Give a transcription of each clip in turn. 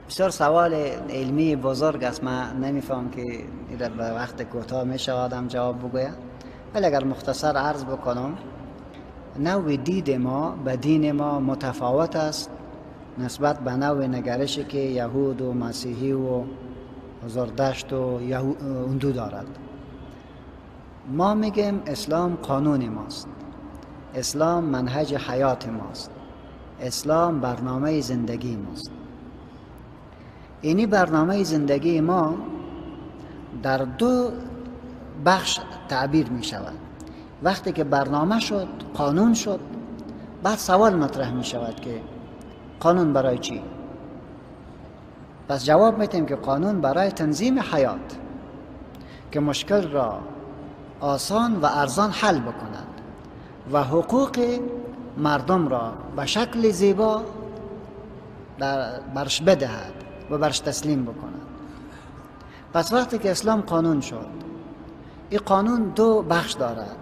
بسیار سوال علمی بزرگ است. من نمیفهم که در به وقت کوتاه میشه آدم جواب بگوید، ولی اگر مختصر عرض بکنم، نوع دید ما به دین ما متفاوت است نسبت به نوع نگرشی که یهود و مسیحی و زردشت و هندو دارد. ما میگیم اسلام قانون ماست، اسلام منهج حیات ماست، اسلام برنامه زندگی ماست. اینی برنامه زندگی ما در دو بخش تعبیر می شود. وقتی که برنامه شد، قانون شد، بعد سوال مطرح می شود که قانون برای چی؟ پس جواب میتیم که قانون برای تنظیم حیات که مشکل را آسان و ارزان حل بکند و حقوق مردم را به شکل زیبا برش بدهد و برش تسلیم بکند. پس وقتی که اسلام قانون شد، این قانون دو بخش دارد.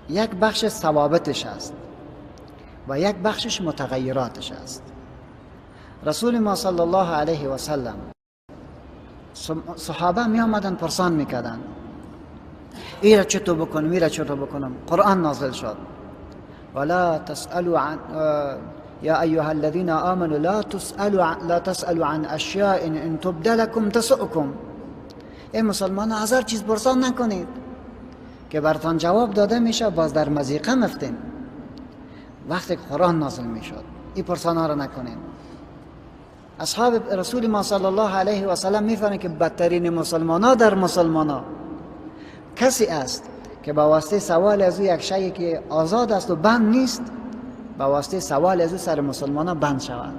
یک بخش ثوابتش است و یک بخشش متغیراتش است. رسول ما صلی الله علیه و سلم صحابه می آمدن پرسان میکردن ایره چطور بکنم، میره چطور بکنم. قرآن نازل شد ولا تسألوا عن یا ایها الذین آمنوا لا تسألوا عن اشیاء ان تبد لكم تسؤكم. ای مسلمان هزار چیز پرسان نکنید که براتون جواب داده میشه باز در مضیقه مفتین. وقتی قرآن نازل میشد این پرسان ها را نکنید. اصحاب رسول ما صلی الله علیه و سلم میفهمن که بدترین مسلمان ها در مسلمان ها کسی است که با واسطه سوال از او یک شیء که آزاد است و بند نیست، با واسطه سوال از او سر مسلمان ها بند شود.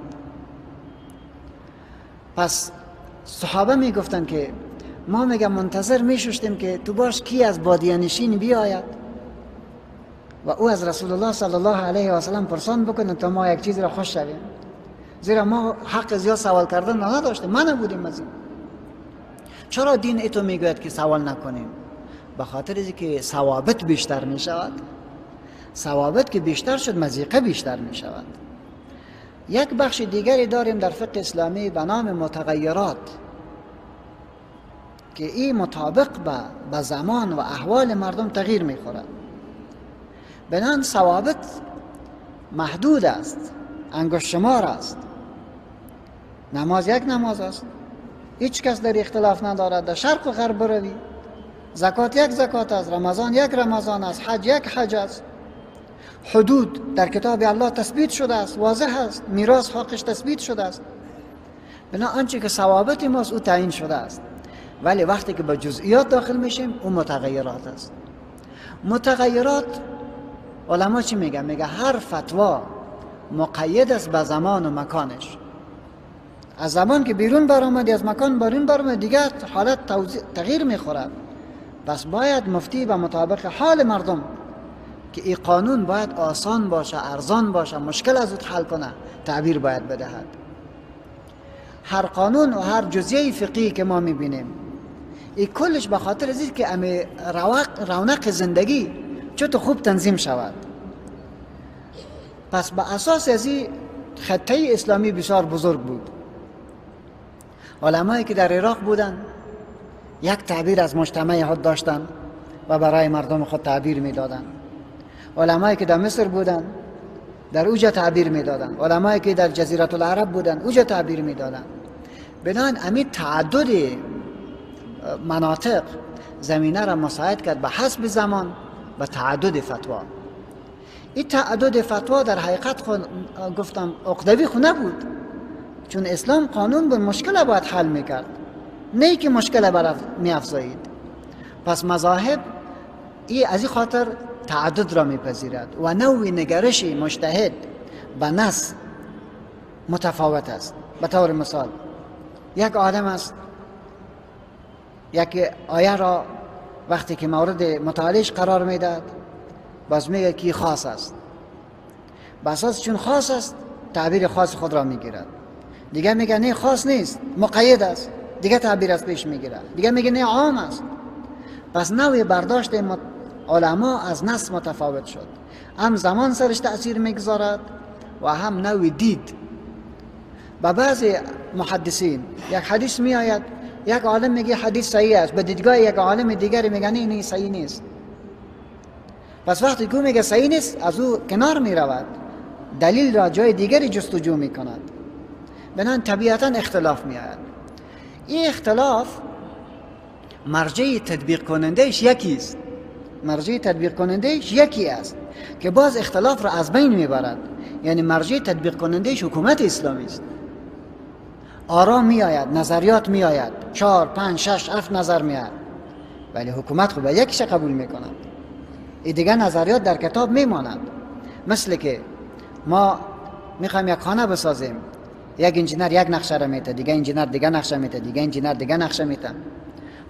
پس صحابه میگفتن که ما میگم منتظر میشوشتیم که تو باش کی از بادیانشین بیاید و او از رسول الله صلی الله علیه و سلم پرسان بکنه تا ما یک چیز را خوش شویم، زیرا ما حق زیاد سوال کردن نداشتیم، ما نبودیم از این. چرا دین ایتو میگوید که سوال نکنیم؟ به خاطر اینکه ثوابت بیشتر می شود. ثوابت که بیشتر شد مضیقه بیشتر می شود. یک بخش دیگری داریم در فقه اسلامی به نام متغیرات که این مطابق به زمان و احوال مردم تغییر می خورد. بنان ثوابت محدود است، انگشت شمار است. نماز یک نماز است، هیچ کس در اختلاف ندارد. در شرق و غرب بروی، زکات یک زکات است، رمضان یک رمضان است، حج یک حج است. حدود در کتاب الله تثبیت شده است، واضح است. میراث حقش تثبیت شده است. بنا آنچه که ثوابت ماست او تعیین شده است. ولی وقتی که به جزئیات داخل میشیم اون متغیرات است. متغیرات علما چی میگن؟ میگه هر فتوا مقید است به زمان و مکانش. از زمان که بیرون برآمدی، از مکان بیرون برآمدی، دیگه حالت تغییر میخورد. پس باید مفتی به مطابق حال مردم که این قانون باید آسان باشه، ارزان باشه، مشکل از اون حل کنه، تعبیر باید بدهد. هر قانون و هر جزئیه فقهی که ما میبینیم این کلش به خاطر از اینه که رونق زندگی چطور خوب تنظیم شود. پس به اساس از این خطه اسلامی بسیار بزرگ بود. علمایی که در عراق بودن یک تعبیر از مجتمع خود داشتن و برای مردم خود تعبیر میدادن. علمایی که در مصر بودن در اوجا تعبیر میدادن. علمایی که در جزیره العرب بودن اوجا تعبیر میدادن. بنابراین همین تعدد مناطق زمینه را مساعد کرد به حسب زمان و تعدد فتوا. این تعدد فتوا در حقیقت گفتم عقدوی خو نبود، چون اسلام قانون بود، مشکل باید حل میکرد، نه که مشکل برای میافزایید. پس مذاهب از این خاطر تعدد را میپذیرد و نوع نگرش مجتهد به نص متفاوت است. به طور مثال یک آدم است، یک آیه را وقتی که مورد مطالعهش قرار میداد باز میگه که خاص است، به اساس چون خاص است تعبیر خاص خود را میگیرد. دیگه میگه نه خاص نیست، مقید است، دیگه تعبیر از پیش میگیرد. دیگه میگه نه عام است. پس نوع برداشت علما از نص متفاوت شد. هم زمان سرش تأثیر میگذارد و هم نوع دید. به بعضی محدثین یک حدیث می آید، یک عالم میگه حدیث صحیح است، به دیدگاه یک عالم دیگری میگن این صحیح نیست. پس وقتی که میگه صحیح نیست از او کنار می رود، دلیل را جای دیگری جستجو می کند. بنابراین طبیعتا اختلاف می آید. این اختلاف مرجع تطبیق کنندهش یکی است، مرجع تطبیق کنندهش یکی است که باز اختلاف را از بین میبرد. یعنی مرجع تطبیق کنندهش حکومت اسلامی است. آرا می آید، نظریات می آید، 4 5 6 7 نظر می آید، ولی حکومت خود به یکیش قبول می کند. این دیگه نظریات در کتاب می مانند. مثل که ما میخوایم یک خانه بسازیم، یک انجینر یک نقشه را میته، دیگه انجینر دیگه نقشه میته، دیگه انجینر دیگه نقشه میته.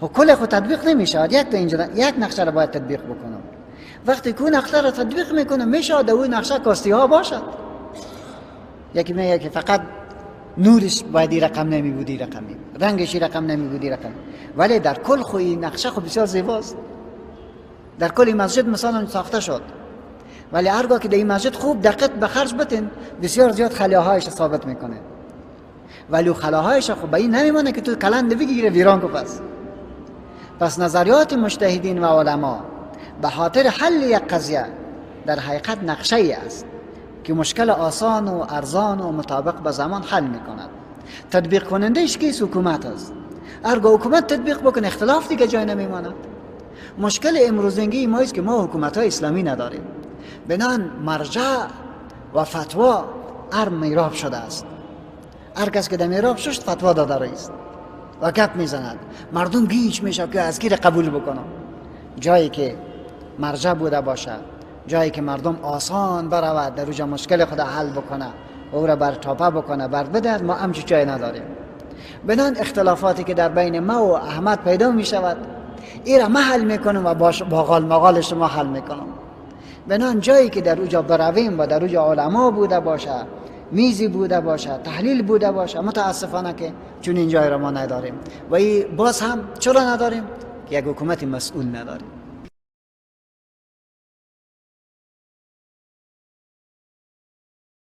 و کل خود تطبیق نمیشه. یک تا انجینر یک نقشه را باید تطبیق بکنم. وقتی که نقشه را تطبیق میکنه میشه در اون نقشه کاستی ها باشد. یکی میگه که فقط نورش باید این رقم نمی بودی، رقمی رنگش رقم نمی بودی، رقم. ولی در کل خو این نقشه خو بسیار زیباست. در کل مسجد مثلا ساخته شد، ولی هرگاه که در این مسجد خوب دقت به خرج بتین بسیار زیاد خلاهایش ثابت میکنه، ولی خلاهایش خو به این نمیمونه که تو کلند بگیره ویران کو. پس نظریات مجتهدین و علما به خاطر حل یک قضیه در حقیقت نقشه ای است که مشکل آسان و ارزان و مطابق به زمان حل میکند. تطبیق کنندهش کیست؟ حکومت است. هرگاه حکومت تطبیق بکنه اختلاف دیگه جای نمیماند. مشکل امروزنگی ما است که ما حکومت‌های اسلامی نداریم. بنان مرجع و فتوا هر میراب شده است. هر کس که در میراب شد فتوا داده است و گپ میزند، مردم گیج میشه که از کی قبول بکنم. جایی که مرجع بوده باشه، جایی که مردم آسان برود در اوجا مشکل خود حل بکنه، او را بر تاپه بکنه، بر بده، ما همچی جای نداریم. بنان اختلافاتی که در بین ما و احمد پیدا می شود این را ما حل میکنم و با غال مغال شما حل میکنم. بنان جایی که در اوجا برویم و در اوجا علما بوده باشه، میزی بوده باشه، تحلیل بوده باشه، متاسفانه که چون این جای را ما نداریم. و باز هم چرا نداریم؟ که یک حکومت مسئول نداریم.